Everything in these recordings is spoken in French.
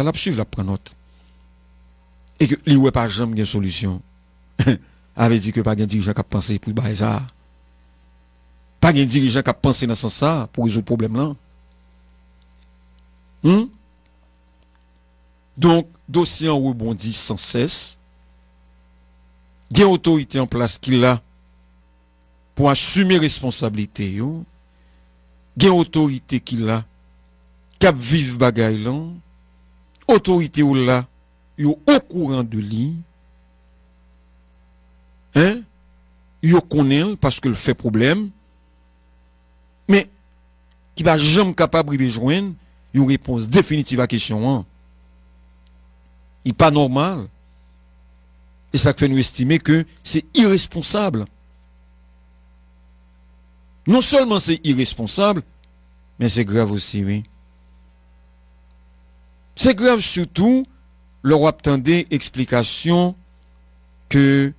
la suivre, la prendre note. Et que lui, pas jamais de solution. Avait dit que pas de dirigeant qui a pensé pour bailler ça. Pas de dirigeant qui a pensé dans ce sens ça pour résoudre le problème là. Donc, dossier en rebondit sans cesse. Il y a une autorité en place qui l'a pour assumer responsabilité. Il y a une autorité qui l'a cap vive bagay là. Autorité ou là, yo au courant de lui. Hein? Yo connaît parce que le fait problème. Mais qui va jamais capable de joindre une réponse définitive à la question. Il n'est pas normal. Et ça fait nous estimer que c'est irresponsable. Non seulement c'est irresponsable, mais c'est grave aussi, oui. C'est grave surtout, leur attendait explication que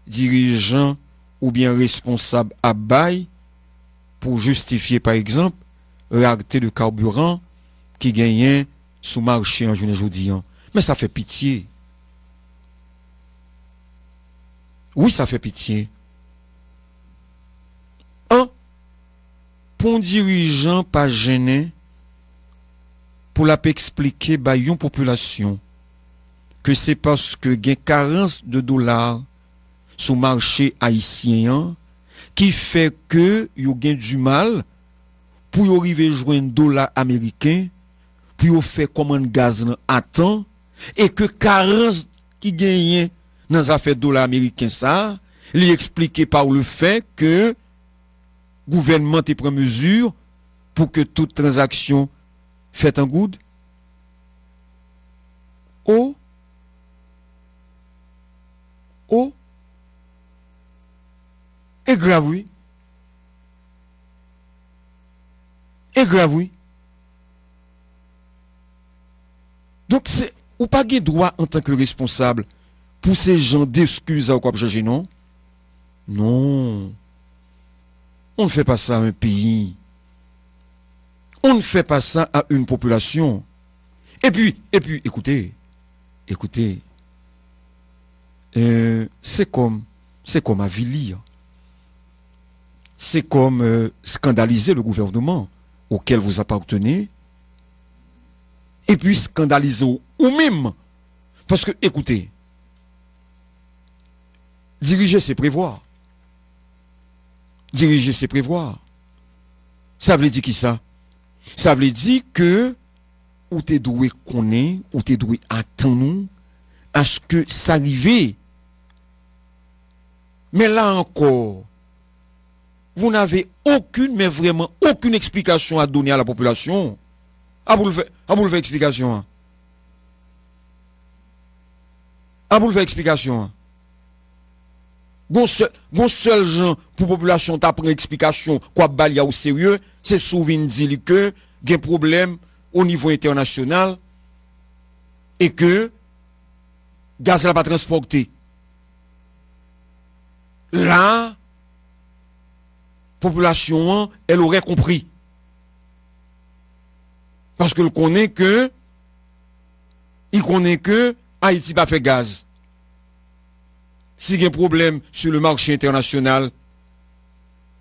dirigeants ou bien responsables à bail pour justifier, par exemple, rareté de carburant qui gagnait sous marché en journée aujourd'hui. Mais ça fait pitié. Oui, ça fait pitié. Pour un dirigeant pas gêné, pour la expliquer à une population que c'est parce que il y a carence de dollars sur le marché haïtien qui fait que il y a du mal pour arriver à joindre dollar américain, pour faire commande gaz à temps, et que carence qui gagne dans les affaires dollar américain ça, il expliqué par le fait que le gouvernement prend mesure pour que toute transaction faite en good. Oh. Et grave, oui. Et grave, oui. Donc, c'est, ou pas de droit en tant que responsable pour ces gens d'excuses à quoi changer, non? Non. On ne fait pas ça à un pays. On ne fait pas ça à une population. Et puis, écoutez. C'est comme avilir. C'est comme scandaliser le gouvernement auquel vous appartenez. Et puis scandaliser ou même. Parce que, écoutez, diriger, c'est prévoir. Diriger, c'est prévoir. Ça veut dire qui ça? Ça veut dire que ou t'es doué connaître, ou t'es doué attendre à ce que ça arrive. Mais là encore, vous n'avez aucune, mais vraiment aucune explication à donner à la population. Vous le faire explication. Vous le faire explication. Bon seul gens pour population t'a pris explication quoi balia au sérieux, c'est souvent dit que il y a un problème au niveau international et que gaz n'a pas transporté. Là, population elle aurait compris. Parce que il connaît que Haïti pas fait gaz. Si il y a un problème sur le marché international,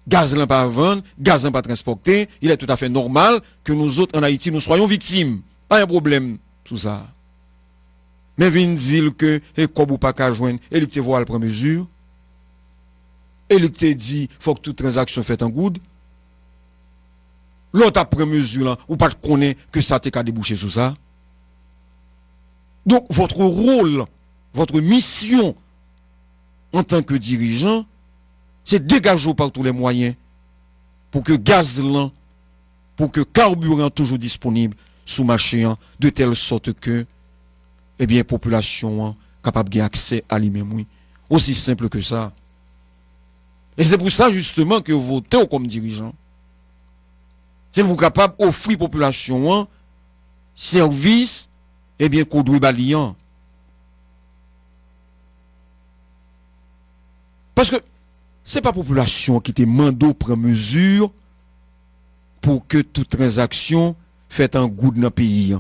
gaz n'a pas vendre, gaz n'a pas transporté, il est tout à fait normal que nous autres en Haïti, nous soyons victimes. Pas un problème, tout ça. Mais vient dire que, et comme ou pas qu'à joindre, il te voit le prendre mesure, il te dit, faut que toute transaction faite en good. L'autre a pris mesure là, ou pas connaît que ça t'est qu'à déboucher sur ça. Donc, votre rôle, votre mission, en tant que dirigeant, c'est dégager par tous les moyens pour que gaz lent, pour que carburant toujours disponible sous marché, de telle sorte que, eh bien, population capable d'avoir accès à lui-même. Aussi simple que ça. Et c'est pour ça, justement, que vous votez comme dirigeant. C'est vous capable d'offrir population service, eh bien, qu'on doit balayer. Parce que c'est pas la population qui te mando prend mesure pour que toute transaction faite en good dans le pays.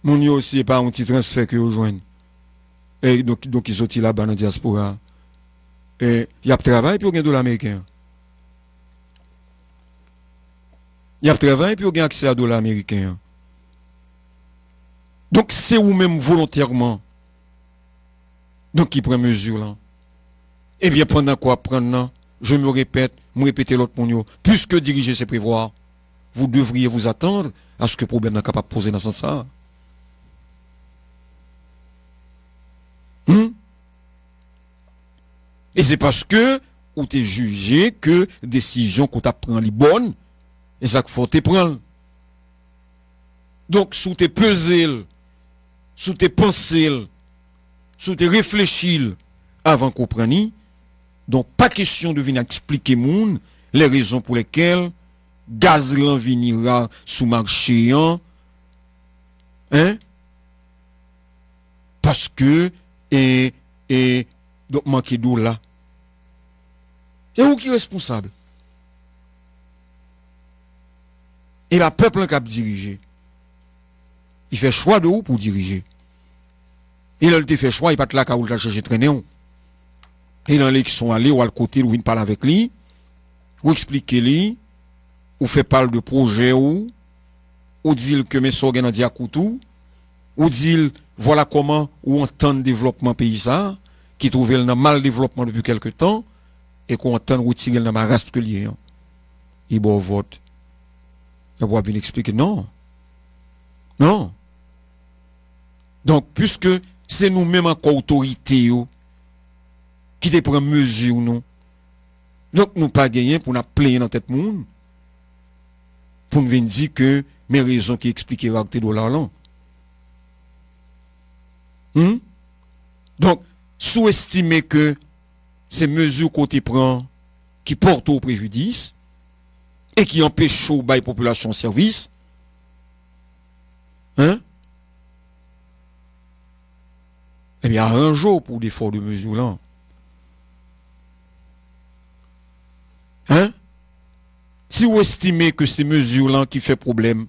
Mon yo aussi pas un petit transfert que vous joignent. Et donc ils sont là-bas dans la diaspora. Et il y a travail puis il y a $1 américain. Il y a travail puis il y a accès à $1 américain. Donc c'est vous-même volontairement. Donc qui prend mesure là. Eh bien pendant quoi prendre, je me répète l'autre pour puisque diriger c'est prévoir, vous devriez vous attendre à ce que le problème n'est capable de poser dans ce sens. Et c'est parce que vous t'es jugé que décision qu'on t'a pris les bonne, et ça qu'il faut te prendre. Donc, sous tes pesées, sous tes pensées, sous tes réfléchis avant qu'on prenne, donc pas question de venir expliquer moun les raisons pour lesquelles gaz l'en venira sous marché, hein? Parce que, donc manquer d'eau là. C'est vous qui est responsable. Et le peuple qui a dirigé. Il fait choix de où pour diriger. Et là, il te fait choix, il pas là quand il a cherché traîner. Et là, les qui sont allés ou à côté, ou ils parlent avec lui, ou expliquer lui, ou fait parler de projet ou dit que mes sorganes dit à couteau, ou dit voilà comment ou entend le développement pays ça, qui trouvait le mal développement depuis quelque temps, et qu'on entend retirer le ma race que lié. Il bon vote. Il va bien expliquer non. Non. Donc, puisque c'est nous-mêmes encore autorité qui te prend mesure nous. Donc, nous pas gagné pour nous plaindre dans tête monde. Pour nous venir dire que mes raisons qui expliquent la réalité de là. Donc, sous-estimer que ces mesures qu'on te prend qui portent au préjudice et qui empêchent la population de service, eh bien, un jour pour des forts de mesures là. Si vous estimez que ces mesures-là qui fait problème,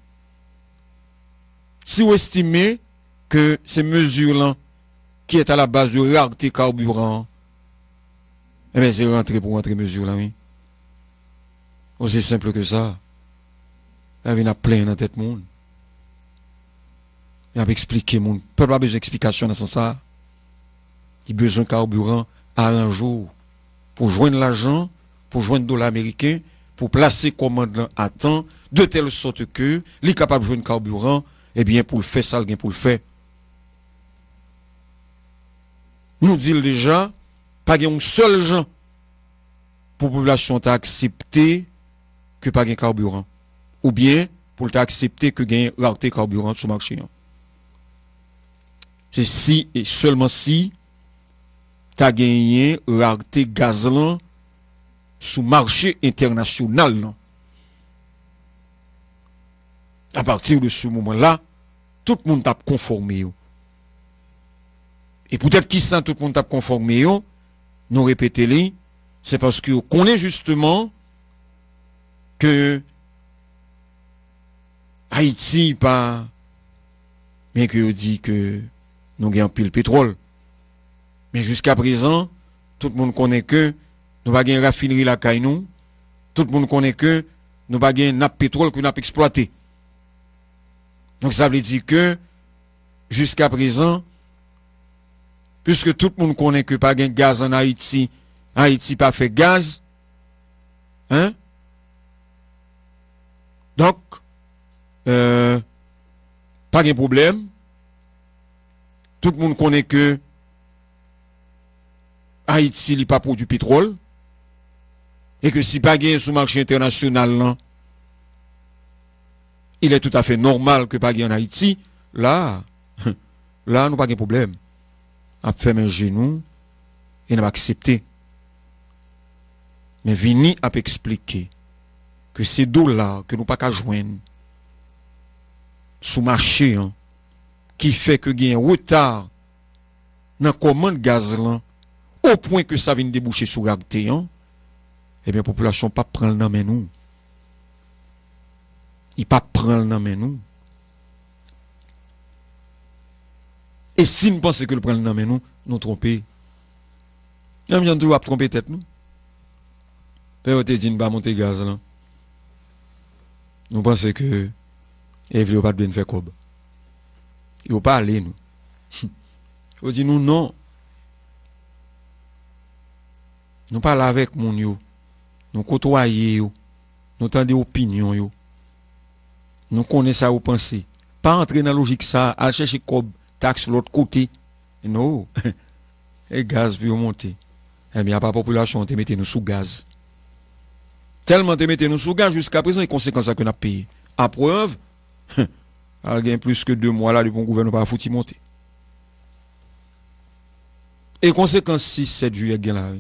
si vous estimez que ces mesures-là qui est à la base de rareté carburant, eh bien, c'est rentrer pour rentrer mesures-là, oui. Aussi simple que ça. Il y a plein dans tête monde. Il y a expliqué monde. Le peuple a besoin d'explication dans ce sens. Il a besoin de carburant à un jour pour joindre l'argent, pour joindre $1 américain, pour placer commande à temps, de telle sorte que, il est capable de joindre carburant, eh bien, pour le faire, ça, le gain pour le faire. Nous disons déjà, pas un seul gens, pour la population t'a accepté que pas de carburant. Ou bien, pour t'accepter que gagne rareté carburant sur le marché. C'est si et seulement si, t'as gagné rareté gazlan sous marché international. À partir de ce moment-là, tout le monde t'a conformé. Et peut-être qui sent tout le monde t'a conformé, nous répétez-les, c'est parce que qu'on est justement que Haïti pas, bien que dit que nous gagnons pile pétrole. Mais jusqu'à présent, tout le monde connaît que nous pas gagner raffinerie la caille nous. Tout le monde connaît que nous pas gagner nappe pétrole que nous avons exploité. Donc ça veut dire que jusqu'à présent, puisque tout le monde connaît que pas gagner gaz en Haïti, Haïti pas fait gaz, donc pas de problème. Tout le monde connaît que Haïti n'est pas pour du pétrole. Et que si pas gain sur le marché international, là, il est tout à fait normal que pas gain en Haïti. Là, nous pas de problème. À faire un genou et nous accepter. Mais vini à expliquer que ces $, que nous pas qu'à joindre sous marché, qui fait que gain retard dans commande gaz là, au point que ça vient déboucher sur réalité, eh bien, la population pas prend le nom nous. Il pas prend le nom nous. Et si nous pensons que le prendre dans nous, nous tromper. Nous avons toujours tromper tête nous. Peut-être te dit nous pas monter gaz là. Nous pensons que Evli pas bien faire cob. Il pas aller nous. On dit nous non. Nous parlons avec mon yo. Nous côtoyer yo. Nous entendons des opinions yo. Nous connaissons ça ou penser. Pas entrer dans la logique ça, à chercher cob, taxe l'autre côté. Non. Et gaz puis monter. Eh bien, pas population te mettez nous sous gaz. Tellement te mettez nous sous gaz jusqu'à présent les conséquences que nous avons payé. À preuve, il y a plus que 2 mois là, le bon gouvernement pas foutu monter. Et conséquence 6-7 juillet là.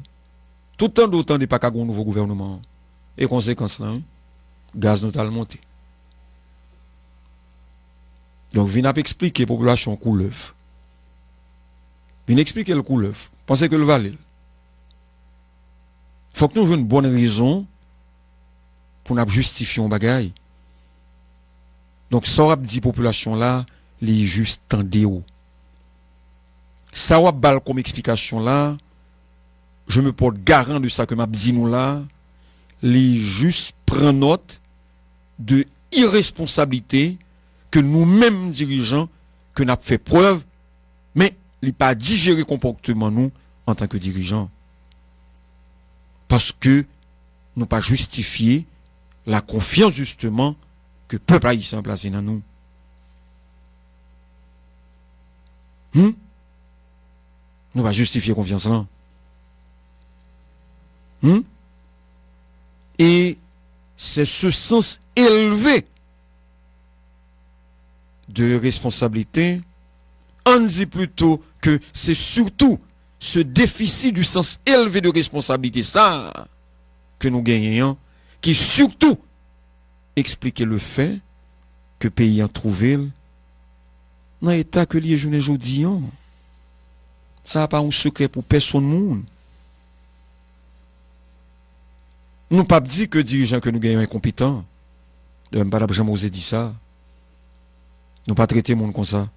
Tout le temps d'autant de pas qu'à un nouveau gouvernement. Et conséquence là, gaz nous a monté. Donc, vient expliquer la population couleuvre. Vient expliquer le couleuvre. Pensez que le valet. Faut que nous ayons une bonne raison pour nous justifier un bagage. Donc, ça va dire population là, les juste tendez ou. Ça va bal comme explication là, je me porte garant de ça que m'a dit nous là, les juste prennent note de irresponsabilité que nous-mêmes dirigeants, que nous avons fait preuve, mais il n'a pas digéré comportement nous en tant que dirigeants. Parce que nous pas justifié la confiance justement que le peuple haïtien placé dans nous. Nous pas justifier confiance là. Et c'est ce sens élevé de responsabilité. On dit plutôt que c'est surtout ce déficit du sens élevé de responsabilité, ça, que nous gagnons, qui surtout explique le fait que le pays a trouvé dans l'état que les jeunes aujourd'hui. Ça n'a pas un secret pour personne monde. Nous pas dit que dirigeants que nous gagnons incompétents. De même pas jamais osé dire ça. Nous pas traiter monde comme ça.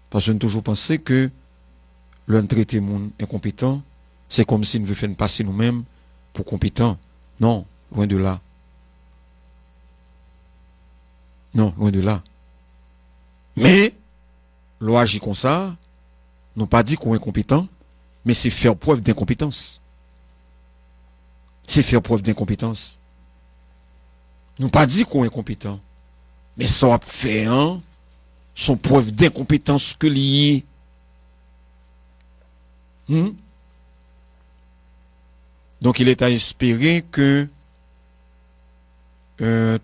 Parce que nous toujours pensé que l'on traiter monde incompétent, c'est comme si nous veut faire passer nous-mêmes pour compétents. Non, loin de là. Non, loin de là. Mais, l'on agit comme ça, nous pas dit qu'on est incompétent, mais c'est faire preuve d'incompétence. C'est faire preuve d'incompétence. Nous pas dit qu'on est incompétent, mais ça va faire son preuve d'incompétence que lié. Donc il est à espérer que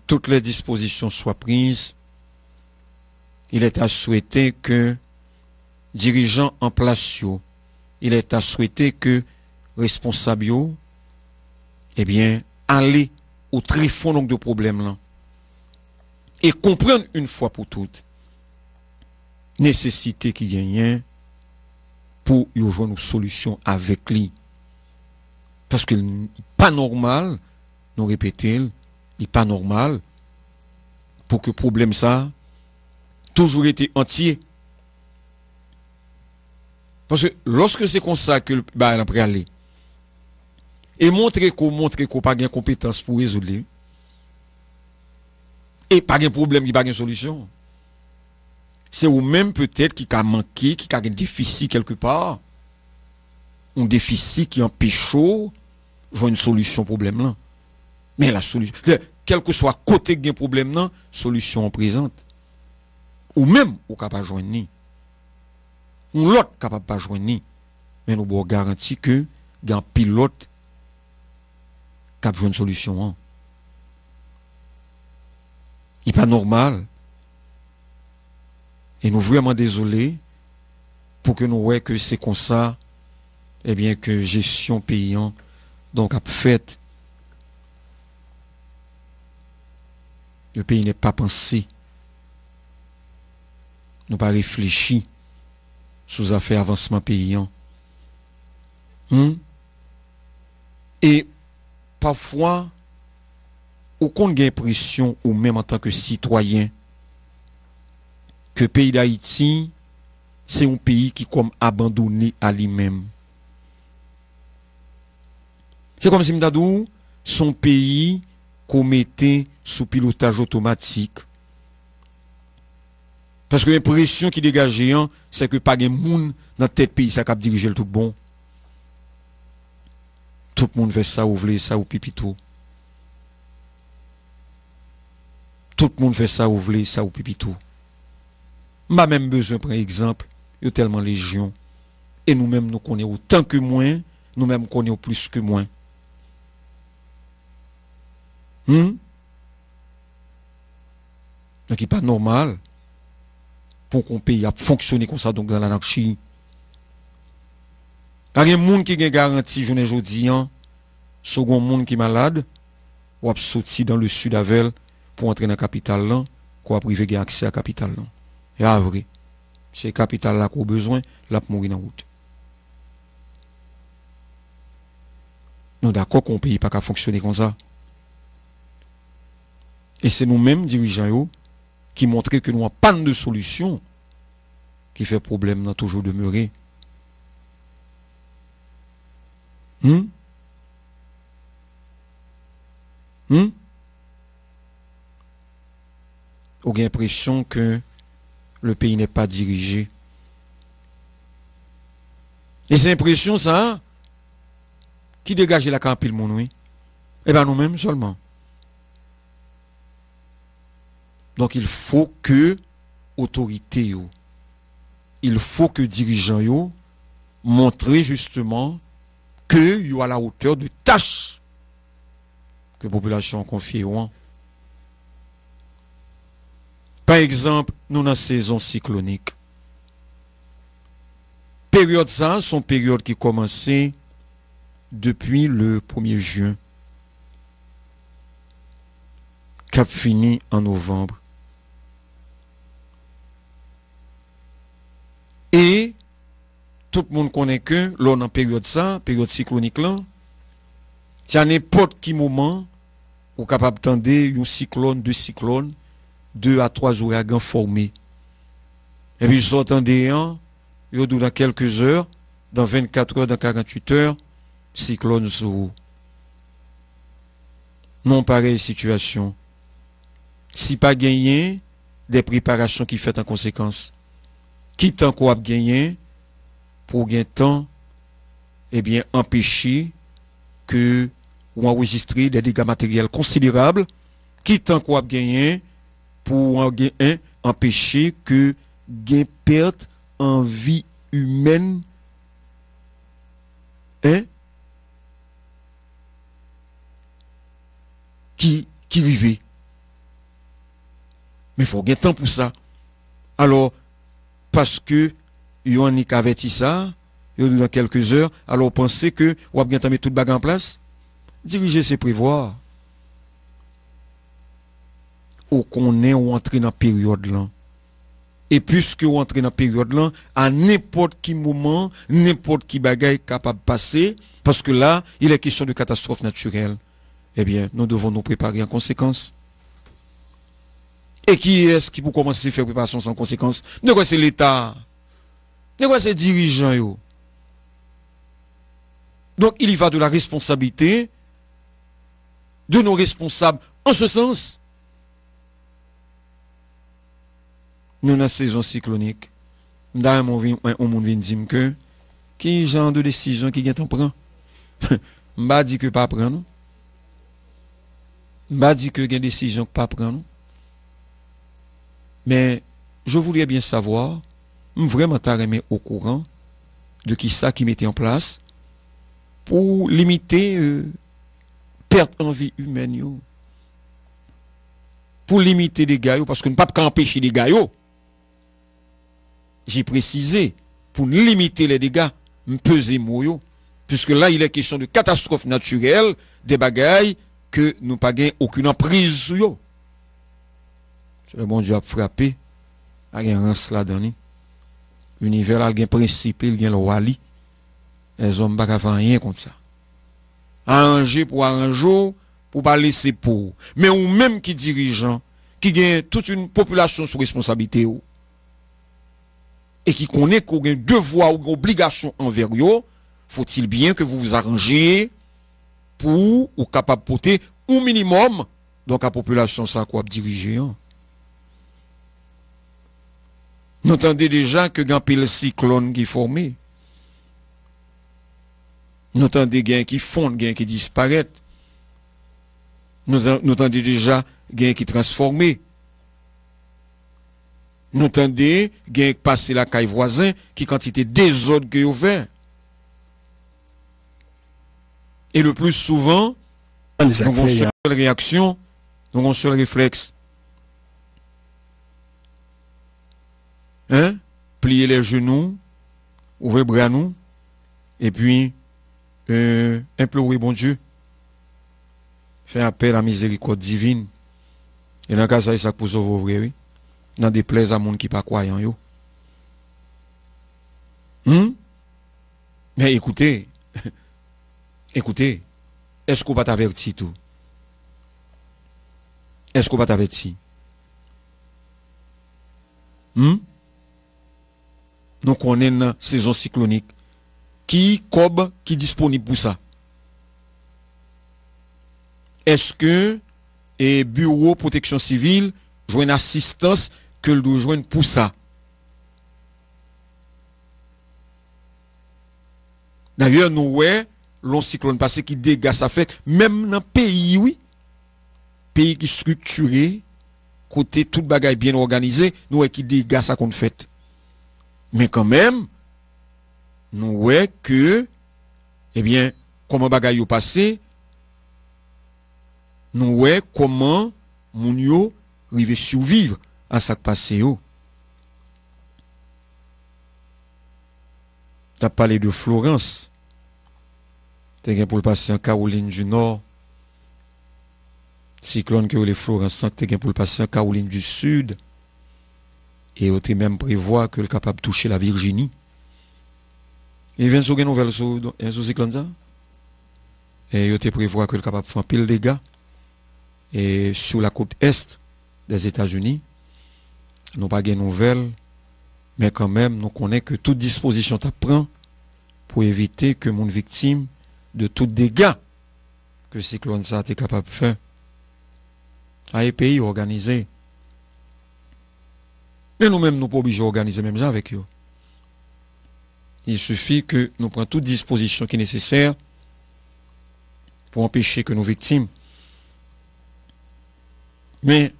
toutes les dispositions soient prises. Il est à souhaiter que dirigeants en place, il est à souhaiter que responsables, eh bien, aller au très fond donc de problème là et comprendre une fois pour toutes nécessité qu'il y ait pour y rejoindre une solution avec lui. Parce que n'est pas normal, nous répétons, il n'est pas normal pour que le problème ça toujours été entier. Parce que lorsque c'est comme ça que bah elle après aller et montrer qu'on pas de compétence pour résoudre et pas de problème qui pas de solution. C'est ou même peut-être qui a manqué, qui a un déficit quelque part, un déficit qui empêche de une solution au problème là. Mais la solution, quel que soit côté de problème là, solution présente. Ou même ou capable joindre ni. Ou l'autre capable pas joindre ni. Mais nous avons garanti que un pilote cap joindre une solution. Il n'est pas normal. Et nous vraiment désolés pour que nous voyons que c'est comme ça, eh bien, que gestion paysan, donc, a fait. Le pays n'est pas pensé. Nous pas réfléchi sous affaires avancement paysan. Et parfois, ou qu'on a l'impression, ou même en tant que citoyen, que le pays d'Haïti c'est un pays qui comme abandonné à lui-même. C'est comme si m'dadou son pays qu'on mettait sous pilotage automatique. Parce que l'impression qui dégage, c'est que pas de monde dans tête pays ça cap diriger le tout bon. Tout le monde fait ça ou vle, ça ou pipito. Tout le monde fait ça ou vle, ça ou pipito. M'a même besoin par exemple, il y a tellement légion et nous-mêmes nous connaissons autant que moins, nous-mêmes connaissons plus que moins. Donc il n'est pas normal pour qu'on pays à fonctionner comme ça donc dans l'anarchie. Il y a un monde qui a garanti journée aujourd'hui, second monde qui est malade, ou a sorti dans le sud avec pour entrer dans la capitale là, qu'on a privé accès à la capitale là. Et à vrai, c'est la capitale là qu'on a besoin, là pour mourir dans la route. Nous d'accord qu'on pays pas qu'à fonctionner comme ça. Et c'est nous-mêmes, dirigeants, qui montrent que nous n'avons pas de solution qui fait problème dans toujours demeurer. Ou j'ai l'impression que le pays n'est pas dirigé. Et c'est l'impression, ça, qui dégage la campagne, mon oui. Eh bien, nous-mêmes seulement. Donc, il faut que autorité, il faut que dirigeants montrent justement que y a la hauteur de tâches que la population confie. Par exemple, nous dans la saison cyclonique. Période ça, sont périodes qui commençaient depuis le 1er juin, qui a fini en novembre. Et tout le monde connaît que l'on en période ça, période cyclonique là, c'est à n'importe qui moment ou capable d'attendre un cyclone, deux à trois ouragans formés. Et puis ils attendez un, dans quelques heures, dans 24 heures, dans 48 heures, cyclone sur. Non pareille situation. Si pas gagné, des préparations qui fait en conséquence. Qui tant qu'on a gagné pour gagner temps, eh bien, empêcher que ou enregistrer des dégâts matériels considérables, qui tant qu'on a gagné pour empêcher que gain perte en vie humaine, qui rivait. Mais il faut gagner temps pour ça. Alors, parce que yon n'y averti ça, dans quelques heures, alors pensez que ou bien mettre toute bague en place. Diriger, c'est prévoir. Ou qu'on est ou entrer dans période là. Et puisque ou entrer dans période là, à n'importe qui moment, n'importe qui bagaille capable de passer, parce que là, il est question de catastrophe naturelle. Eh bien, nous devons nous préparer en conséquence. Et qui est-ce qui peut commencer à faire préparation sans conséquence? De quoi c'est l'État? De quoi c'est dirigeant yo? Donc il y va de la responsabilité de nos responsables en ce sens. Nous dans la saison cyclonique, on monde vient dire que qui genre de décision qui vient prendre? M'a dit que pas prendre. M'a dit que une décision que pas prendre. Mais je voudrais bien savoir, vraiment t'arrêter au courant de qui ça qui mettait en place pour limiter perte en vie humaine yo. Pour limiter les dégâts parce qu'on ne peut pas empêcher les dégâts. J'ai précisé pour limiter les dégâts, peser mot puisque là il est question de catastrophe naturelle, des bagailles que nous pas gain aucune emprise sur yo. Le bon Dieu a frappé, a un rance là-dedans. L'univers a un principe, il y a le wali. Les hommes ne peuvent pas rien contre ça. Arranger, pour pas laisser pour. Mais ou même qui dirigeant, qui gagne toute une population sous responsabilité. et qui connaît qu'on a un devoir ou une obligation envers eux, faut-il bien que vous vous arrangez pour ou capable de porter au minimum donc la population ça quoi diriger. Hein. Nous entendez déjà que grand pile cyclone qui formé. Nous entendez gain qui fondent, gain qui disparaissent. Nous entendez déjà gain qui transformé. Nous entendez gain qui passer la caille voisin qui quantité désordre que vous fait. Et le plus souvent, nous avons une seule réaction, nous avons un seul réflexe. Hein? Plier les genoux, ouvrir les bras nous, et puis implorer bon Dieu. Faire appel à la miséricorde divine. Et dans le cas ça pour sauver, oui. Dans des plaies à monde qui pas croyant yo. Mais écoutez, écoutez, est-ce qu'on va t'avertir tout? Est-ce qu'on va t'avertir? Nous connaissons une saison cyclonique qui est disponible pour ça. Est-ce que le bureau protection civile joue une assistance que le doit joindre pour ça? D'ailleurs, nous ouais, l'on cyclone passé qui dégage ça fait même dans le pays, oui. Pays qui structuré, côté toute bagaille bien organisé, nous ouais qui dégage ça qu'on fait. Mais quand même, nous ouais que, eh bien, comment bagaille yo passé, nous ouais comment moun yo rive survivre à ça qui passé yo. T'as parlé de Florence. T'es gen pour le passer en Caroline du Nord. Cyclone que les Florence, t'es gen pour le passer en Caroline du Sud. Et on même prévoit que le capable de toucher la Virginie. Et vient sur une nouvelle sur cyclone ça. Et on te prévoit que le capable de faire pile de dégâts. Et sur la côte est des États-Unis, nous pas de nouvelles, mais quand même, nous connaissons que toute disposition t'apprend pour éviter que mon victime de tout dégâts que cyclone ça est capable de faire. À un pays organisé. Mais nous-mêmes, nous pas obligés d'organiser même ça avec eux. Il suffit que nous prenions toute disposition qui est nécessaire pour empêcher que nos victimes. Mais,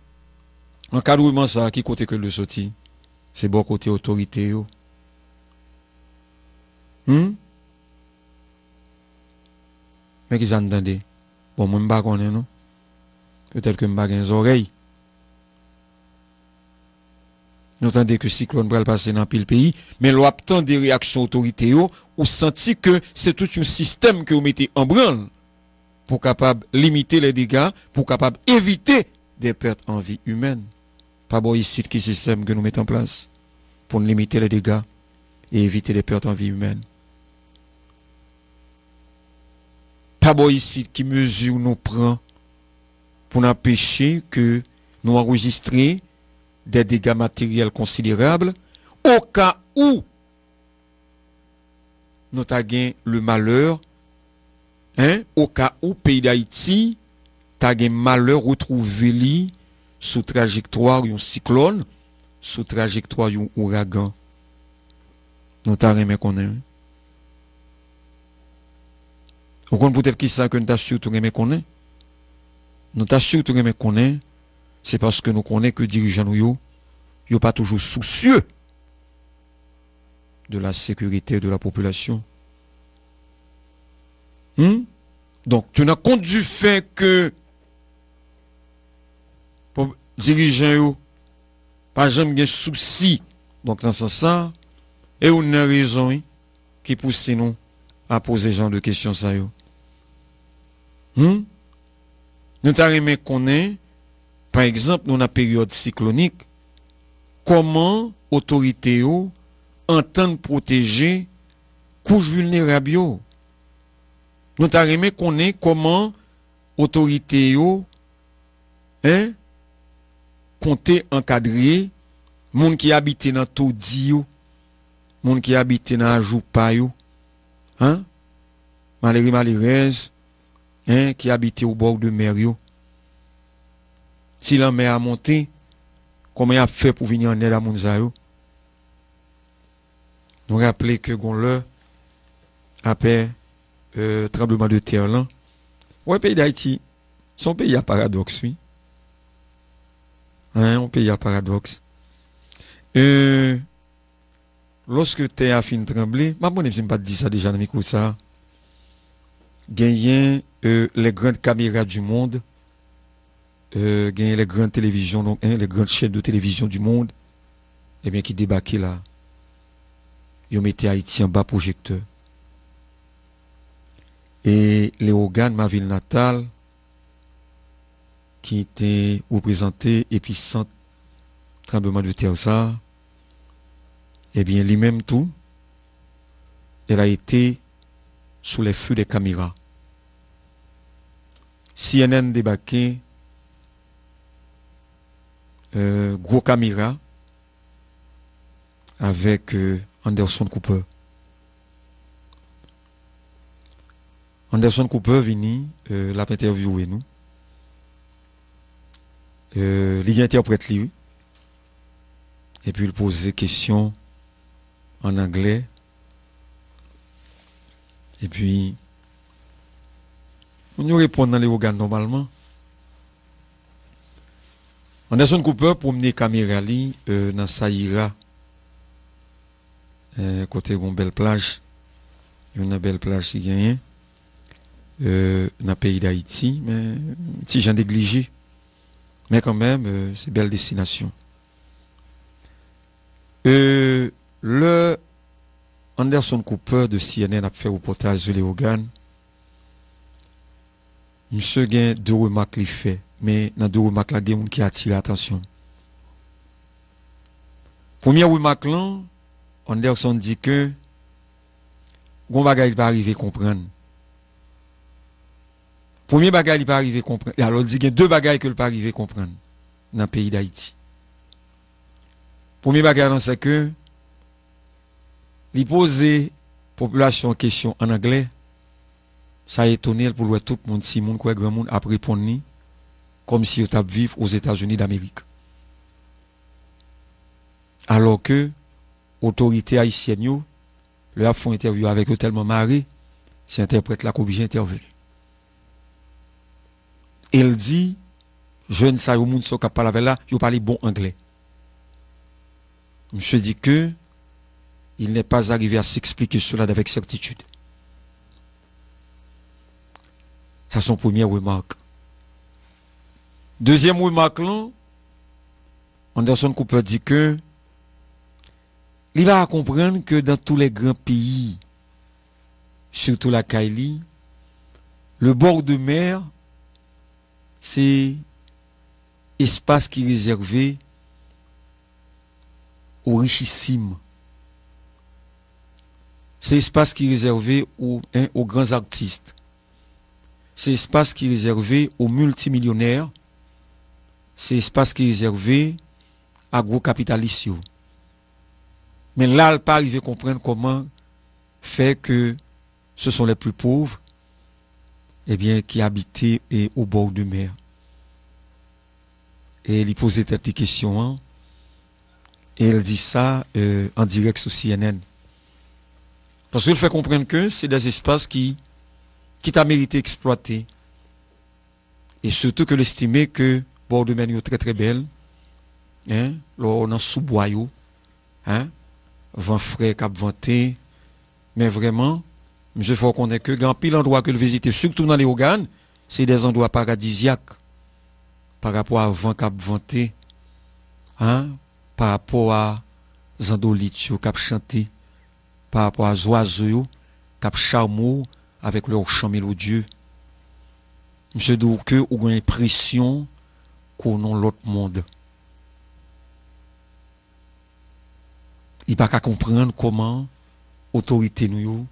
en cas de ça, qui côté que le sorti? C'est bon côté autorité, yo. Mais qui s'entendent? Bon, moi, je ne sais pas, non? Peut-être que je n'ai pas les oreilles. Nous entendons que le cyclone va passer dans le pays, mais l'on attend des réactions autorité, ou senti que c'est tout un système que vous mettez en branle pour capable limiter les dégâts, pour capable éviter des pertes en vie humaine. Pas bon ici qui système que nous mettons en place pour limiter les dégâts et éviter les pertes en vie humaine. Pas bon ici qui mesure nous prend pour empêcher que nous enregistrions des dégâts matériels considérables au cas où nous avons le malheur, au cas où pays d'Haïti a un malheur retrouvé sous trajectoire d'un cyclone, sous trajectoire d'un ouragan. Nous avons connaître. Vous comprenez peut-être qui ça que nous avons surtout connaître? Nous avons surtout connaître, c'est parce que nous connaissons que les dirigeants nous sont pas toujours soucieux de la sécurité de la population. Donc, tu n'as compte du fait que pour dirigeants pas jamais de souci. Donc, dans ce sens, et on a raison qui pousse nous à poser ce genre de questions ça yo. Nous t'arrêtons qu'on est, par exemple, dans la période cyclonique, comment autorité entendent protéger couches vulnérables. Nous t'arrêtons qu'on est comment autorité compter encadrer monde qui habite dans taudis Moun qui habite dans ajou pa yo, hein? Malheureuse, hein, qui habite au bord de mer yo. Si la mer a monté, comment il a fait pour venir en aide à moun sa yo? Nous rappeler que gon après tremblement de terre là, ouais, pays d'Haïti, son pays à paradoxe, oui. Hein, un pays à paradoxe. Lorsque terre a fini de trembler, ma bonne pas dit ça déjà dans le micro ça. Gagner les grandes caméras du monde, gagner les grandes télévisions, donc les grandes chaînes de télévision du monde, et bien qui débarquaient là. Ils mettaient Haïti en bas projecteur. Et les organes, ma ville natale, qui était représenté épicentre tremblement de terre ça, eh bien, lui-même tout, elle a été sous les feux des caméras. CNN débarqué, gros caméra, avec Anderson Cooper. Anderson Cooper vini, l'a interviewé nous. Il interprète lui. Et puis il pose des questions en anglais. Et puis, on nous répond dans les organes normalement. Anderson Cooper pour mener caméra li dans Saïra, côté une belle plage, une belle plage qui gagne dans le pays d'Haïti, mais si j'en négligé, mais quand même c'est belle destination. Le Anderson Cooper de CNN a fait reportage sur les organes. Monsieur gain deux remarques li fait, mais dans deux remarques là, il y a des gens qui attirent l'attention. Première remarque là, Anderson dit que gon bagay il pas arriver comprendre. Premier bagay il pas arriver comprendre. Alors il dit qu'il y a deux bagailles que il pas arriver comprendre dans le pays d'Haïti. Premier bagay c'est que il poser population en question en anglais, ça a étonné pour le tout le monde, si monde quoi grand monde a répondu comme si il vivre aux États-Unis d'Amérique. Alors que autorité haïtienne yo, leur font interview avec eux tellement marré, c'est interprète là qu'obligé intervenir. Il dit jeune ça yo monde so capable avec là, yo parle bon anglais. Monsieur dit que il n'est pas arrivé à s'expliquer cela avec certitude. Ça, c'est son première remarque. Deuxième remarque, là, Anderson Cooper dit que il va comprendre que dans tous les grands pays, surtout la Kaili, le bord de mer, c'est espace qui est réservé aux richissimes. C'est espace qui est réservé aux grands artistes. C'est espace qui est réservé aux multimillionnaires. C'est espace qui est réservé à gros capitalistes. Mais là, il pas arrivé à comprendre comment fait que ce sont les plus pauvres, eh bien, qui habitaient au bord de mer. Et il posait cette question, hein, et elle dit ça en direct sur CNN. Parce qu'il fait comprendre que c'est des espaces qui t'a mérité exploiter. Et surtout que l'estimer que bord de mer est très très belle. Hein, là on a sous-bois, hein, vent frais cap venté. Mais vraiment, je faut qu'on ait que grand pile endroit que le visiter, surtout dans les organes, c'est des endroits paradisiaques. Par rapport à vent cap venté, hein, par rapport à zandolites cap chanté, par rapport à oiseaux cap charmeux avec leur chant mélodieux. Monsieur dit que ou une impression qu'on a l'autre monde. Il pas qu'à comprendre comment autorité nous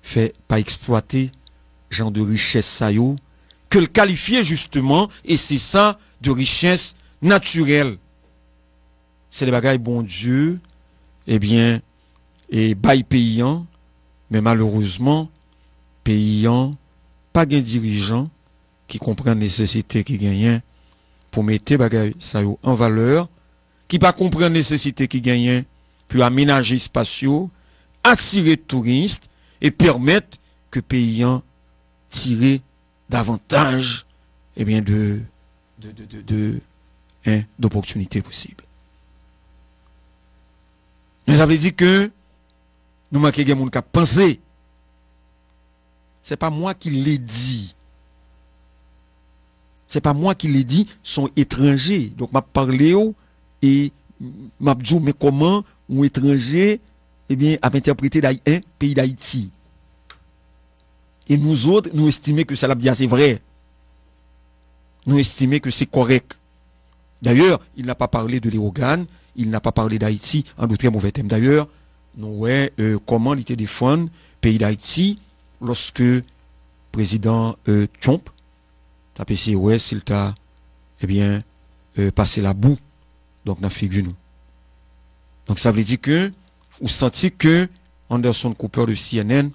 fait pas exploiter genre de richesse ça yo que le qualifier justement et c'est ça de richesse naturelle. C'est les bagailles bon Dieu eh bien et bail paysan, mais malheureusement, paysan, pas de dirigeants qui comprennent les nécessités qui gagnent pour mettre bagay ça yo en valeur, qui pas comprendre nécessité qui gagnent pour aménager spatiaux, attirer touristes et permettre que paysan tirer davantage d'opportunités possibles. Nous avons dit que nous manquons de gens qui penser. C'est pas moi qui l'ai dit. C'est pas moi qui l'ai dit, sont étrangers. Donc m'a parlé et m'a dit mais comment un étranger a interprété un pays d'Haïti. Et nous autres, nous estimons que ça l'a bien, c'est vrai. Nous estimons que c'est correct. D'ailleurs, il n'a pas parlé de l'Irogan, il n'a pas parlé d'Haïti, en d'autres mauvais thème. D'ailleurs, nous comment il était défendre pays d'Haïti lorsque président Trump t'a passé s'il t'a passé la boue donc n'a figure nous. Donc ça veut dire que vous sentez que Anderson Cooper de CNN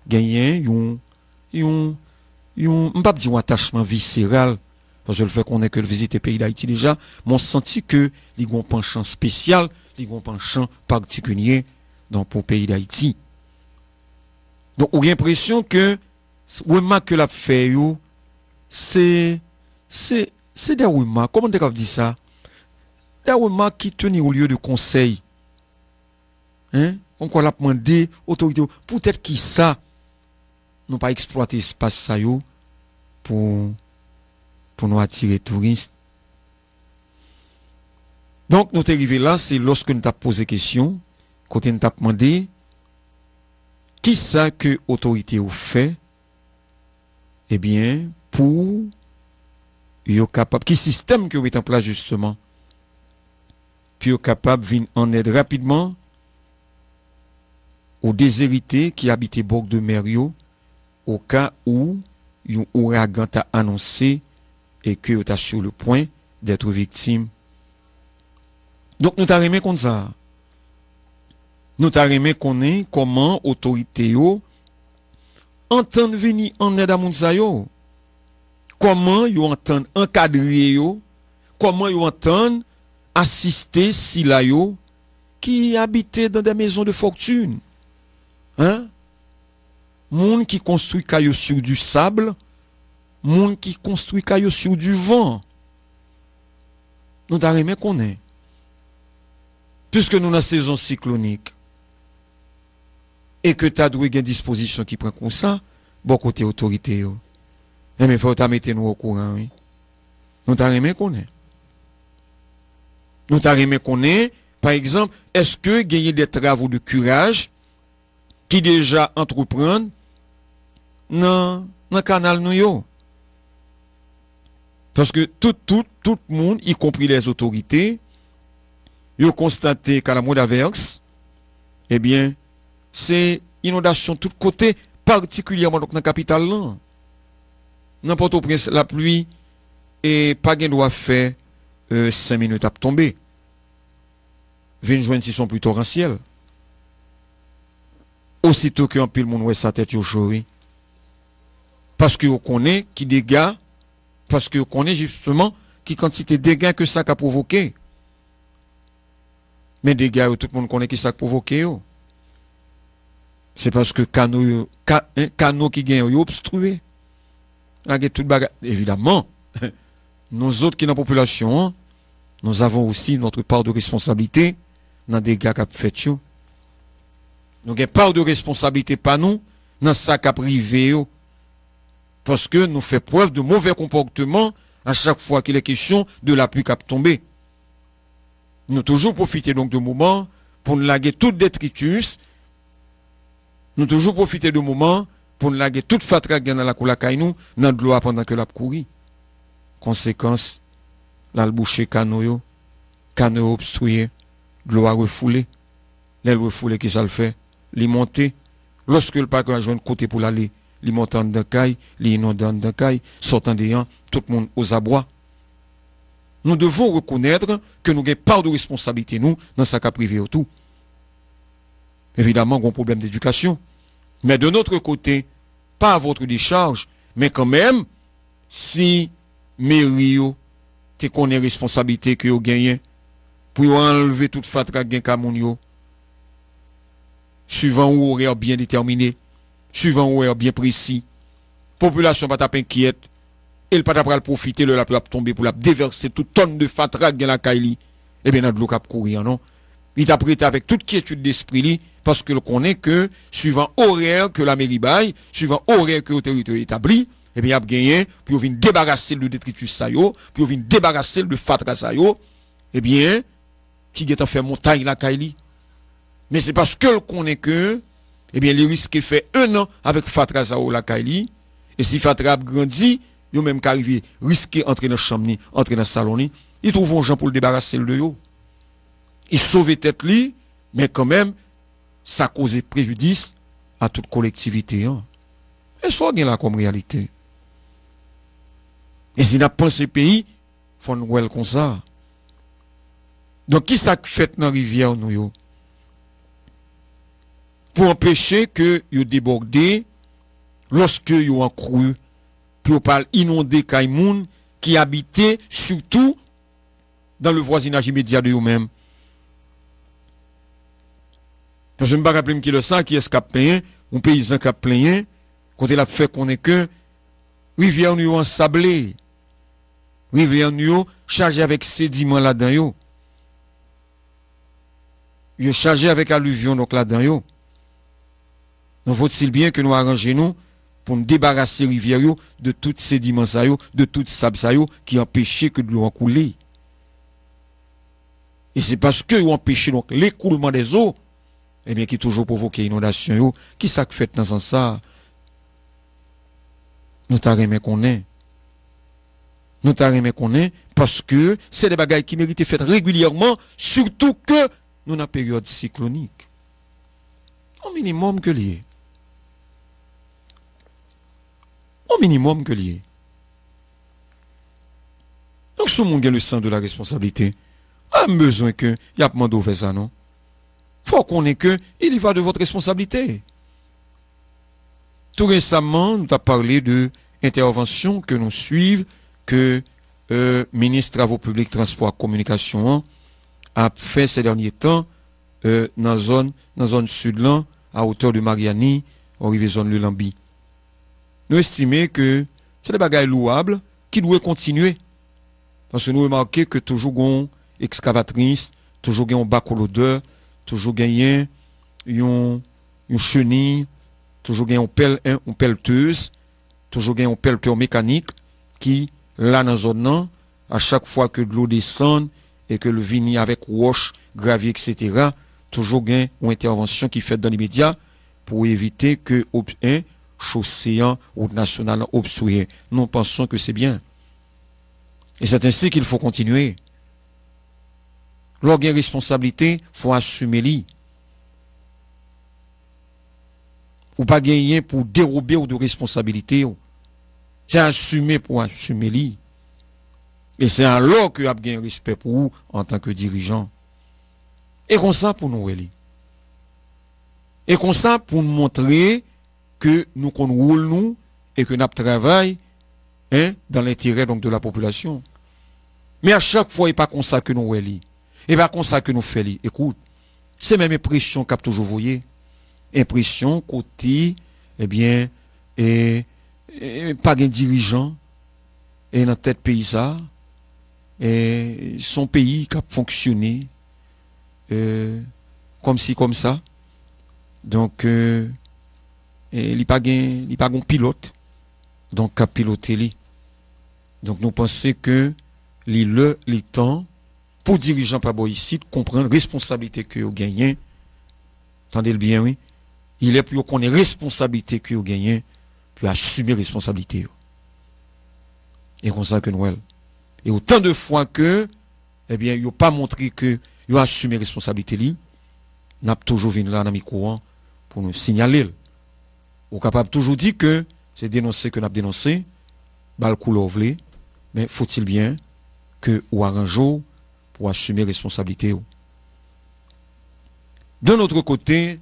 gagnait on pas dire un attachement viscéral parce que le fait qu'on ait que le visiter pays d'Haïti déjà, mais on senti que les ont penchant spécial, les ont penchant particulier dans pour pays d'Haïti. Donc on a l'impression que remarque que l'a fait c'est des remarques, comment on dit ça? Des remarques qui tenaient au lieu de conseil. Hein? On l'a demandé autorité peut-être qui ça n'ont pas exploité l'espace ça pour nous attirer touristes. Donc, nous sommes arrivés là, c'est lorsque nous avons posé question, quand nous avons demandé, qui ça que l'autorité a fait, eh bien, pour, yo capable, qui système que vous mettez en place justement, puis yo capable de venir en aide rapidement aux déshérités qui habitaient bord de mer au cas où un ouragan t'a annoncé et que vous êtes sur le point d'être victime. Donc, nous t'arrêtons comme ça. Nous t'arrêtons qu'on est comment autorité entendent venir en aide à Mounsayo. Comment ils entendent encadrer comment ils entendent assister Sila qui habitaient dans des maisons de fortune. Hein? Moun qui construit caillou sur du sable, moun qui construit caillou sur du vent. Nous t'arrêtons qu'on est. Puisque nous dans la saison cyclonique, et que tu as doué une disposition qui prend comme ça, bon côté autorité. Mais il faut mettre nous au courant. Oui. Nous t'arrêtons qu'on est. Nous t'arrêtons qu'on est, par exemple, est-ce que gagner des travaux de curage qui déjà entreprennent dans le canal nous? Parce que tout le monde, y compris les autorités, ils ont constaté qu'à la mode averse, eh bien, c'est inondation de tous côtés, particulièrement dans la capitale là. N'importe où la pluie et pas gain doit faire 5 minutes à tomber. 20 juin si sont plus torrentiels. Aussitôt qu'un pile monde ouais sa tête au chaud. Parce que on connaît qui dégâts, parce que on connaît justement qui quantité de dégâts que ça a provoqué. Mais dégâts tout le monde connaît qui ça a provoqué. C'est parce que canaux qui gagnent obstrué. Évidemment, nous autres qui dans la population, nous avons aussi notre part de responsabilité dans des dégâts qu'a fait. Nous avons part de responsabilité pas nous dans ça qu'a privé. Parce que nous faisons preuve de mauvais comportement à chaque fois qu'il est question de la pluie qui a tombé. Nous toujours profiter donc de moments pour nous laguer toute détritus. Nous toujours profiter de moments pour nous laguer toute fatra dans la coula kainou dans de l'eau pendant que la courir. Conséquence, la boucher cano obstrué, de l'eau a refoulé. L'aile refoulé qui ça le fait, l'y monter. Lorsque le parc a joué un côté pour l'aller, l'y montant dans caille, l'y inondant dans caille, sortant des gens, tout le monde aux abois. Nous devons reconnaître que nous avons part de responsabilité, nous, dans sa cas privé tout. évidemment, un problème d'éducation. Mais de notre côté, pas à votre décharge, mais quand même, si mairie te connaît responsabilité que vous gagnez, pour enlever toute fatra gen kamoun yo, suivant un horaire bien déterminé, suivant un horaire bien précis, population pas tape inquiète, elle pas tape profiter de la tomber pour la déverser toute tonne de fatra gen la kaili, et bien, notre cap courir, non? Il t'a prêté avec toute quiétude d'esprit, li, parce que le connaît que, suivant horaire que la mairie baille, suivant horaire que l'autorité établit, eh bien, il a gagné, puis il vient débarrasser le détritus sa yo, puis il vient débarrasser le fatra sa yo, eh bien, qui est en fait montagne la kaili. Mais c'est parce que le connaît que, eh bien, les risques fait un an avec fatra sa yo la kaili, et si fatra a grandi, yo même qu'arrivé, risquer entrer dans la chambre, entrer dans le salon, ils trouvent un gens pour le débarrasser le yo. Ils sauvent tête li, mais quand même, ça cause préjudice à toute collectivité. Hein. Et ça, bien là comme réalité. Et si n'a pas ce pays, faut nous voir comme ça. Donc, qui ça fait dans la rivière, nous, yo? Pour empêcher que yo déborde, lorsque yo en cru, puis on parle inondé Kaimoun, qui habitait surtout dans le voisinage immédiat de eux-mêmes. Je ne me rappelle qui le sang qui est capé, un paysan qui a plein, quand il a fait qu'on est que, rivière nous ensablée, rivière nous chargée avec sédiments là-dedans yo. Yo chargé avec alluvion donc là-dedans yo. Donc faut-il bien que nous arrangeons nous pour nous débarrasser rivière yo de toutes sédiments ça yo, de toutes sable ça yo qui empêchait que de l'eau en couler. Et c'est parce que vous empêchez donc l'écoulement des eaux, eh bien, qui toujours provoque inondation yo, qui ça fait dans ce sens ça? Nous t'arrêtons qu'on est. Nous t'arrêtons qu'on est parce que c'est des bagailles qui méritent fait régulièrement, surtout que nous avons une période cyclonique. Au minimum que lié. Au minimum que lié. Donc, ce monde a le sens de la responsabilité. A besoin que y a pas de faire ça, non? Faut qu'on ait que il y va de votre responsabilité. Tout récemment, nous avons parlé de intervention que nous suivons, que ministre Travaux Publics, Transport, Communication a fait ces derniers temps dans la zone sud-là, à hauteur de Mariani, au rive zone Le Lambi. Nous estimons que c'est des bagailles louables qui doivent continuer. Parce que nous remarquons que toujours gon excavatrice, toujours gagne un bac l'odeur, toujours gagne une chenille, toujours gagne une pelleteuse, toujours gagne un pelleteur mécanique qui, là dans la zone, à chaque fois que de l'eau descend et que le vini avec roche, gravier, etc., toujours gagne une intervention qui fait dans l'immédiat pour éviter que un chaussée ou national obstrué. Nous pensons que c'est bien. Et c'est ainsi qu'il faut continuer. Lorsqu'il y a responsabilité, faut assumer li. Ou pas gagner pour dérober ou de responsabilité. C'est assumer pour assumer li. Et c'est alors que vous avez un respect pour vous en tant que dirigeant. Et comme ça pour nous, li. Et comme ça pour nous montrer que nous contrôlons nous et que nous travaillons dans l'intérêt donc de la population. Mais à chaque fois, il n'est pas comme ça que nous li. Et pas comme ça que nous faisons. Écoute, c'est même impression qu'a toujours voyé. Impression côté, eh bien, pas de dirigeant, et dans tête pays ça, et son pays qui a fonctionné, comme ci, comme ça. Donc, il n'y a pas de pilote, donc qui a piloté lui. Donc, nous pensons que les temps, pour dirigeants pas ici, comprendre responsabilité que vous gagnez. Entendez le bien, oui. Il est plus qu'on ait responsabilité que vous gagnez, puis assumer responsabilité. Et comme ça que nous, et autant de fois que, eh bien, il n'a pas montré que il a assumé responsabilité li, n'a toujours venu là dans mes courants pour nous signaler. Ou capable toujours dire que c'est dénoncer que n'a dénoncé, bal coulovlé, mais faut-il bien que ou arrangeau pour assumer responsabilité. De notre côté,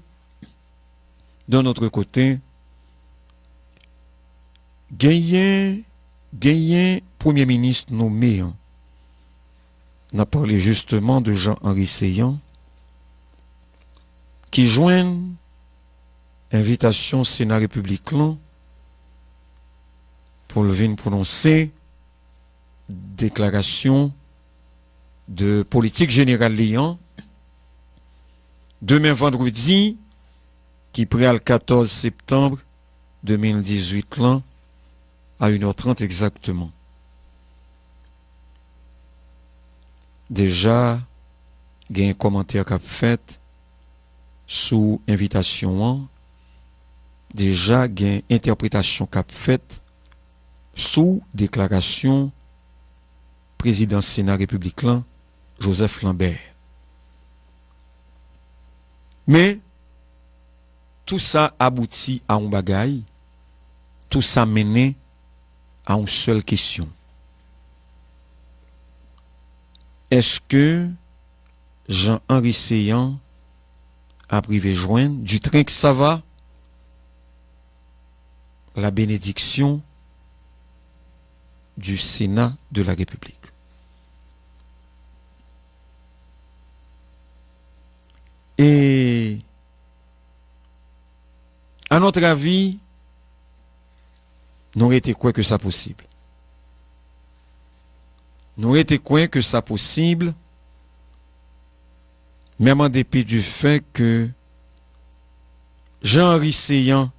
D'un autre côté, gagné Premier ministre nommé. On a parlé justement de Jean-Henri Seyan, qui joint invitation Sénat républicain pour le venir prononcer déclaration de politique générale liant demain vendredi qui près le 14 septembre 2018 là à 1h30 exactement. Déjà il y a un commentaire qu'a fait sous invitation, déjà il y a une interprétation qu'a fait sous déclaration président Sénat républicain Joseph Lambert. Mais tout ça aboutit à un bagaille, tout ça mène à une seule question. Est-ce que Jean-Henri Seyan a privé joindre du train que ça va la bénédiction du Sénat de la République? Et à notre avis, nous aurions été quoi que ça possible. Nous aurions été quoi que ça possible, même en dépit du fait que Jean-Henri Seyan,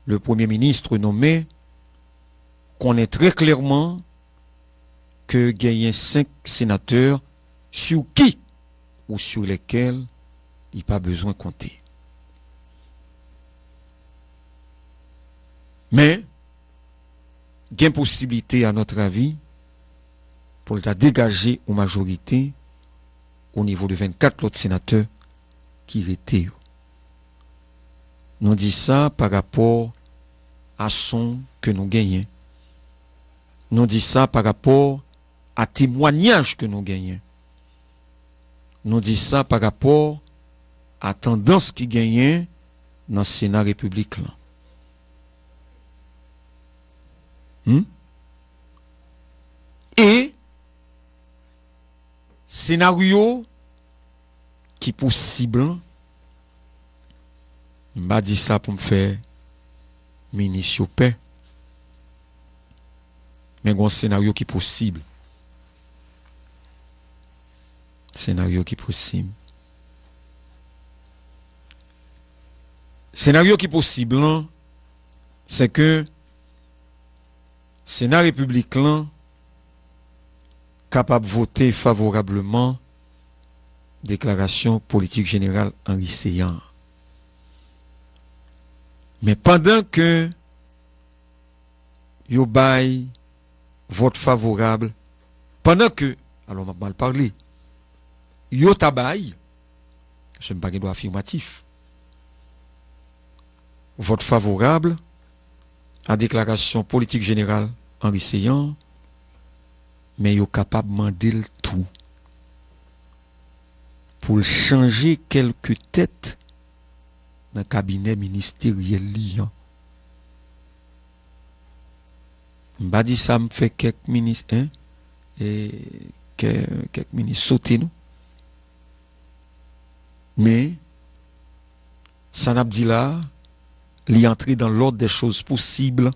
le Premier ministre nommé, connaît très clairement que il y a 5 sénateurs sur qui ou sur lesquels il n'y a pas besoin de compter. Mais, il y a une possibilité, à notre avis, pour la dégager aux majorités au niveau de 24 autres sénateurs qui étaient. Nous dit ça par rapport à son que nous gagnons. Nous dit ça par rapport à témoignage que nous gagnons. Nous dit ça par rapport à tendance qui gagne dans le Sénat républicain. Et scénario qui possible, m'a dit ça pour me faire ministre au paix. Mais un scénario qui possible. Scénario qui possible. Scénario qui possible, c'est que Sénat républicain capable de voter favorablement déclaration politique générale Henri Seyan. Mais pendant que yo bay vote favorable, pendant que, alors m'a mal parlé, yo tabay, ce n'est pas un droit affirmatif, vote favorable à déclaration politique générale Henri Seyan, mais yo capable de demander le tout pour changer quelques têtes dans le cabinet ministériel liant. M'a dit ça me fait quelques ministres et quelques ministres sauter nous. Mais ça n'a pas dit là, l'y entrer dans l'ordre des choses possibles.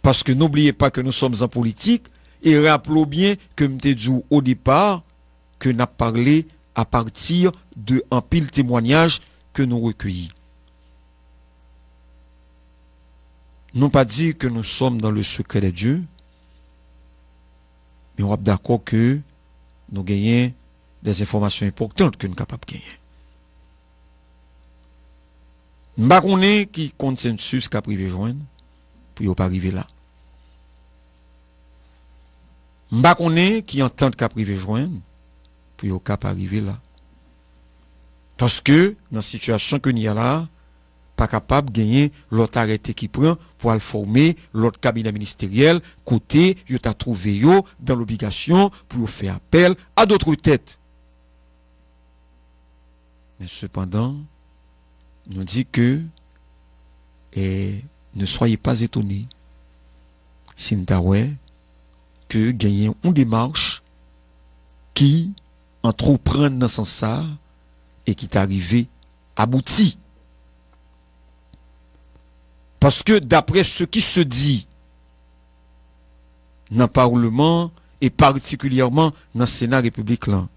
Parce que n'oubliez pas que nous sommes en politique et rappelons bien que m'te dit au départ que n'a parlé à partir de un pile témoignage que nous recueillis. Non pas dire que nous sommes dans le secret de Dieu, mais on est d'accord que nous gagnons des informations importantes que nous sommes capables de gagner. M'ba connaît qui consensus qu'a privé joindre pour y pas arriver là. M'ba connaît qui entend qu'a privé joindre pour y pas arriver là. Parce que dans la situation que nous y a là, pas capable de gagner l'autre arrêté qui prend pour aller former l'autre cabinet ministériel côté yo t'a trouvé yo dans l'obligation pour faire appel à d'autres têtes. Mais cependant, nous dit que Et ne soyez pas étonnés si nous avons que gagner une démarche qui entreprend dans ce sens et qui est arrivé abouti. Parce que d'après ce qui se dit dans le Parlement et particulièrement dans le Sénat républicain,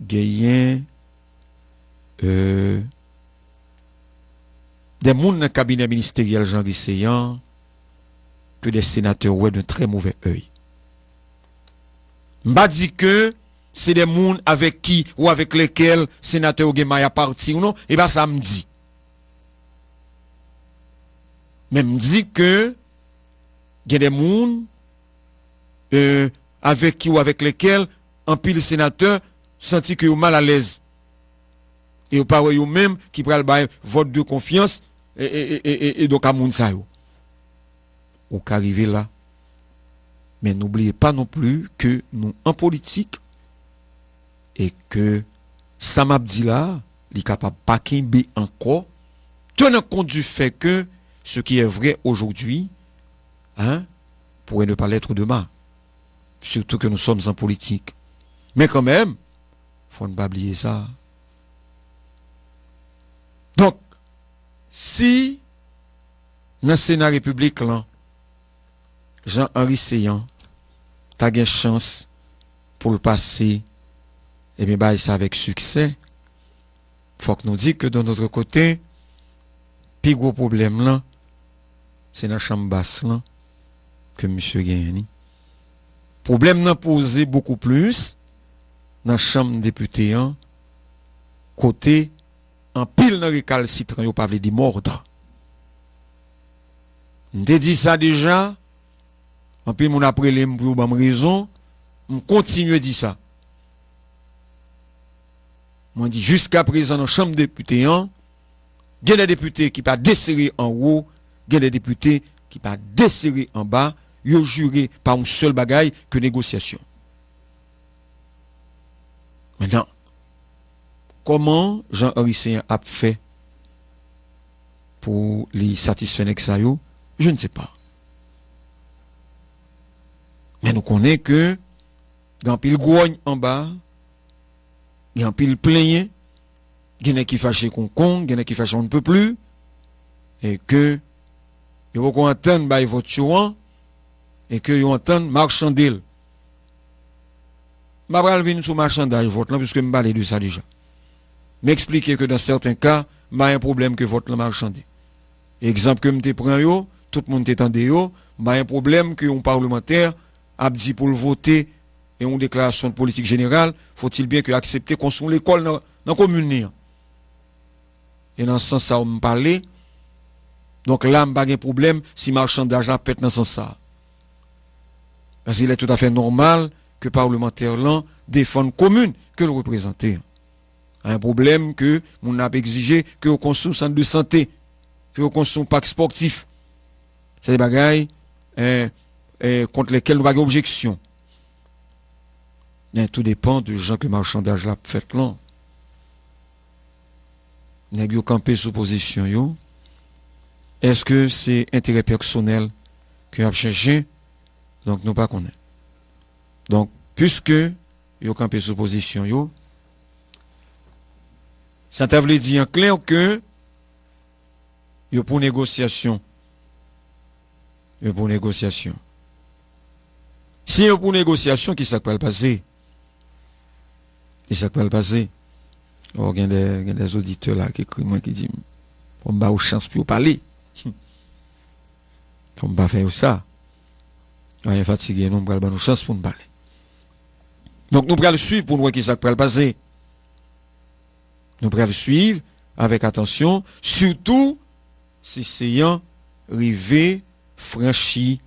gagner des gens dans le cabinet ministériel Jean Risseyan que des sénateurs ouais de très mauvais œil. M'a dit que c'est des gens avec qui ou avec lesquels sénateur Guémaï a parti ou non, et ben ça me dit. Même dit que il y a des gens avec qui ou avec lesquels un pile sénateur senti que mal à l'aise. Et pas eux même qui prennent le vote de confiance et donc à moun sa yo. Ou qu'arriver là. Mais n'oubliez pas non plus que nous en politique et que ça m'a dit là, il est capable pas kimbe encore tenant compte du fait que ce qui est vrai aujourd'hui pourrait ne pas l'être demain. Surtout que nous sommes en politique. Mais quand même, faut ne pas oublier ça. Donc, si dans le Sénat républicain, Jean-Henri Seyan, t'as une chance pour le passer, et bien, bah, ça avec succès, faut que nous disions que de notre côté, plus gros problème là, c'est dans la chambre basse là, que M. Gagné. Problème n'a posé beaucoup plus dans la chambre député, côté en pile dans récalcitrant, yo pas dit mordre. M'te dit ça déjà, en pile mon après les pour bonne raison, on continue à dire ça. Moi dit jusqu'à présent dans chambre député, il y a des députés qui pas desserré en haut, il y a des députés qui pas desserré en bas, yo juré par un seul bagaille que négociation. Maintenant, comment Jean-Henri Seyan a fait pour les satisfaire avec ça, je ne sais pas. Mais nous connaissons que, dans pile grogne en bas, il y a un pile plein, il y en a qui fâché qu'on il y en a qui fâché on ne peut plus, et que, il faut qu'on entende by votre choix, et que vous entendez marchandil. Je vais venir sur marchandage vote là, puisque je parle de ça déjà. M'expliquer que dans certains cas, il y a un problème que vote là marchandé. Exemple que je prends yo, tout le monde t'entend yo, il y a un problème que un parlementaire a dit pour le voter et une déclaration de politique générale, faut-il bien que accepter construire l'école dans la commune. Et dans ce sens ça on me parler. Donc là, il n'y a pas de problème si marchandage là pète dans ce sens ça. Parce qu'il est tout à fait normal que parlementaire là défende commune que le représenter. Un problème que on a exigé que on consomme centre de santé, que on consomme parc sportif. C'est des bagailles contre lesquels nous avons objection. Mais tout dépend de gens que marchandage là fait là. Nèg yo campé sous position yo. Est-ce que c'est intérêt personnel que a cherché? Donc nous pas connaît. Donc puisque yo campé sous position yo, ça t'a voulu dire en clair que yo pour négociation. Yo pour négociation. Si yo pour négociation, qui ça peut le passer? Qui ça peut le passer? Oh, il y a des auditeurs là qui écrivent moi qui disent on m'a eu chance pour parler. On va faire ça. On est fatigué, nous avons une chance pour nous parler. Donc, nous allons le suivre pour nous voir qui ça peut le passer. Nous allons le suivre avec attention, surtout si c'est un rivé, franchi,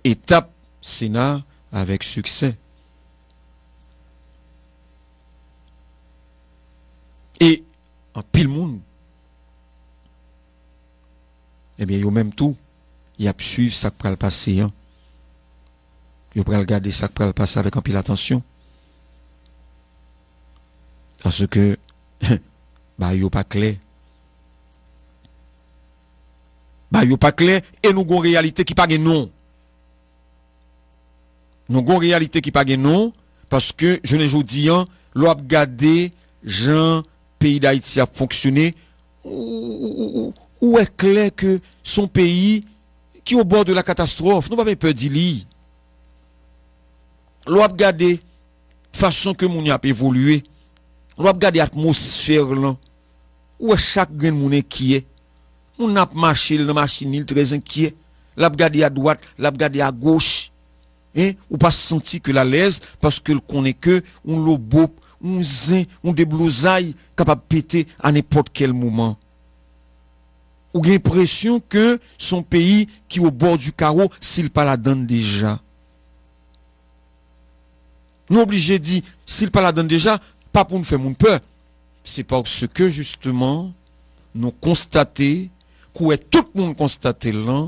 étape Sénat avec succès. Et, en pile monde, eh bien, yo même tout, il y a pu suivre ça qui peut le passer, hein. Yo peut regarder ça qui peut le passer avec un pile attention. Parce que, bah, yo pas clair. Bah yo pas clair et nous gon réalité qui pas gen non. Nous gon réalité qui pas gen non parce que je ne jodi an l'on a regardé Jean pays d'Haïti a fonctionné ou est clair que son pays qui est au bord de la catastrophe, nous pas peur d'y li. L'on a regardé façon que moun y a évolué, l'on a regardé atmosphère là où chaque grain moun qui est. On a marché dans machine il très inquiet, l'a regardé à droite, l'a regardé à gauche. Hein, ou pas senti que la l'aise parce que le connaît que on lobo, on zin, on déblousaille capable de péter à n'importe quel moment. Ou a l'impression que son pays qui est au bord du carreau, s'il pas la donne déjà. Nous obligés de dire, s'il pas la donne déjà, pas pour nous faire mon peur. C'est parce que justement, nous constatons, que tout le monde constate là,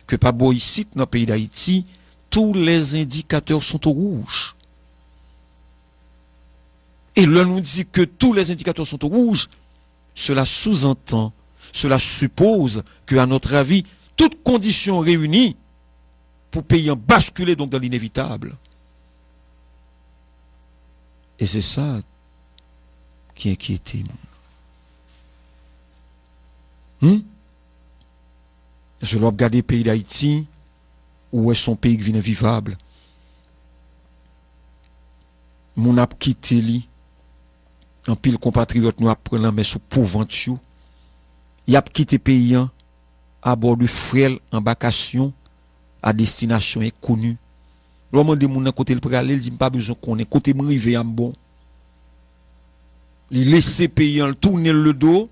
que pas beau ici, dans le pays d'Haïti, tous les indicateurs sont au rouge. Et là, nous dit que tous les indicateurs sont au rouge. Cela sous-entend, cela suppose que, à notre avis, toutes conditions réunies pour pays en basculer donc dans l'inévitable. Et c'est ça qui inquiétait. Je dois regarder le pays d'Haïti, où est son pays qui vient vivable. Mon ap quitté li, en pile compatriote nous apprenant mais sous pouventure. Y a quitté pays à bord de frêle embarcation à destination inconnue. L'homme de mon côté le pralé, il dit pas besoin qu'on est côté m'rivé en bon. Il laisse pays en tourner le dos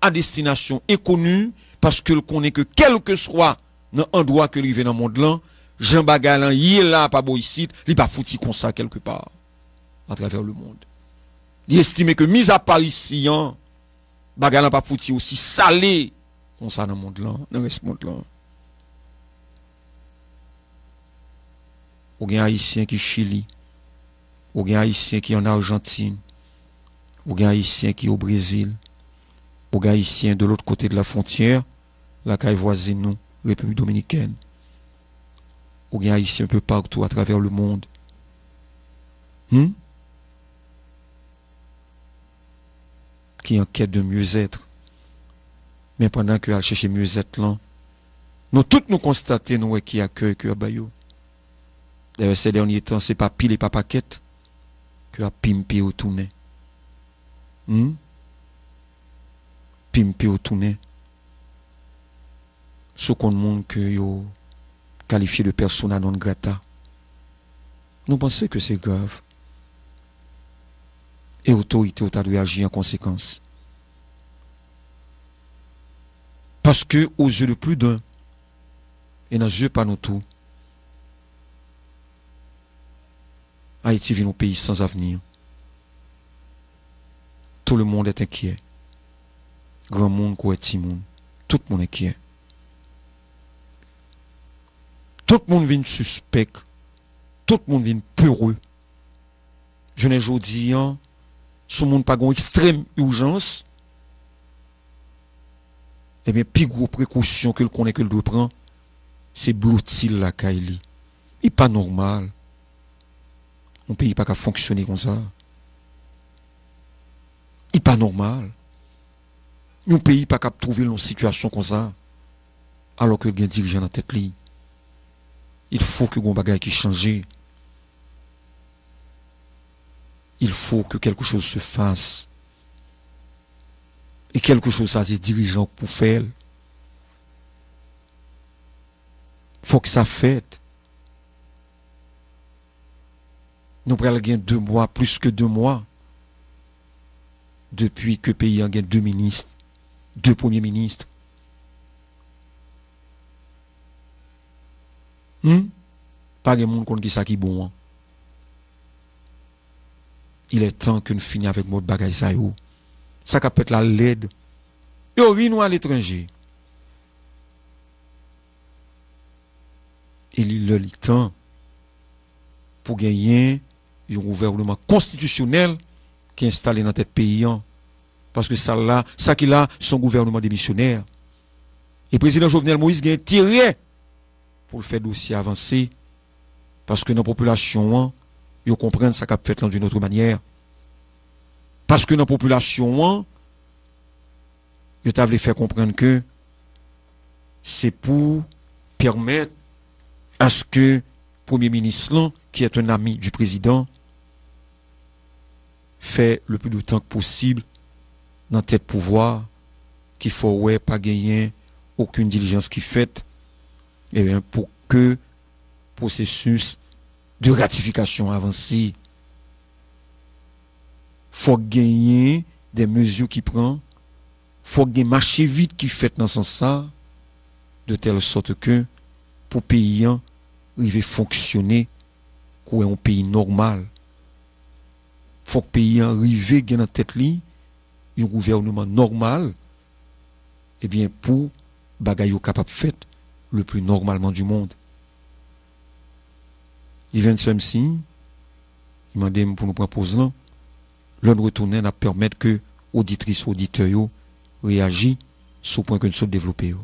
à destination inconnue parce que le connaît que quel que soit dans endroit que rivé dans le monde là, Jean Bagalan y est là pas beau ici, il pas fouti comme ça quelque part à travers le monde. Il estime que mis à part ici Bagalan pas fouti aussi salé comme ça dans le monde là, dans ce monde là. Ou gen haïtien qui Chili, ou gen haïtien qui en Argentine, ou gen haïtien qui au Brésil, ou gen haïtien de l'autre côté de la frontière, la caille voisine nous, République dominicaine. Ou gen haïtien un peu partout à travers le monde. Qui en quête de mieux-être. Mais pendant que à chercher mieux-être là, nous tous nous constatons nous qui accueille que bayou. D'ailleurs, ces derniers temps, c'est pas pile et pas paquette que a pimpé au tourner. Pimpé au tourner. Ce qu'on monde que yo qualifié de persona non grata. Nous pensons que c'est grave. Et l'autorité a dû agir en conséquence. Parce que, aux yeux de plus d'un, et dans les yeux pas nous tous, Haïti vit un pays sans avenir. Tout le monde est inquiet. Grand monde, quoi, petit monde. Tout le monde est inquiet. Tout le monde vient suspect. Tout le monde vient peureux. Je n'ai jamais dit, ce monde pas une extrême urgence. Eh bien, plus gros précaution que le connaît que le doit prendre, c'est blottil la Kaili. Il n'est pas normal. Un pays pas qu'à fonctionner comme ça. Il n'est pas normal. Un pays pas qu'à trouver une situation comme ça. Alors que le gain dirigeant dans la tête li. Il faut que gon bagay qui change. Il faut que quelque chose se fasse. Et quelque chose ça c'est dirigeant pour faire. Faut que ça fait. Nous prenons 2 mois, plus que 2 mois, depuis que le pays a 2 ministres, 2 premiers ministres. Pas de monde qui ça qui bon. Il est temps que nous finissions avec notre bagage ça yo. Ça peut être la l'aide. Yo ri nous à l'étranger. Il est le temps pour gagner un gouvernement constitutionnel qui est installé dans tête pays. Parce que ça qui là, son gouvernement démissionnaire. Et le président Jovenel Moïse a tiré pour le faire dossier avancer. Parce que dans la population, ils comprennent ça qu'a fait d'une autre manière. Parce que dans la population, ils t'avaient fait comprendre que c'est pour permettre à ce que le Premier ministre, qui est un ami du président, fait le plus de temps que possible dans tête pouvoir, qu'il faut pas gagner aucune diligence qui fait, et bien pour que processus de ratification avancé, faut gagner des mesures qui prend, faut gagner marcher vite qui fait dans ce sens de telle sorte que pour pays arriver fonctionner comme un pays normal. Faut que pays arrive dans tête li un gouvernement normal, et bien pour bagaille capable fait le plus normalement du monde. Il vient de ce signe, il m'a dit pour nous proposer là, l'on retourner à permettre que auditrices auditeurs réagissent sur le point que nous sommes développés.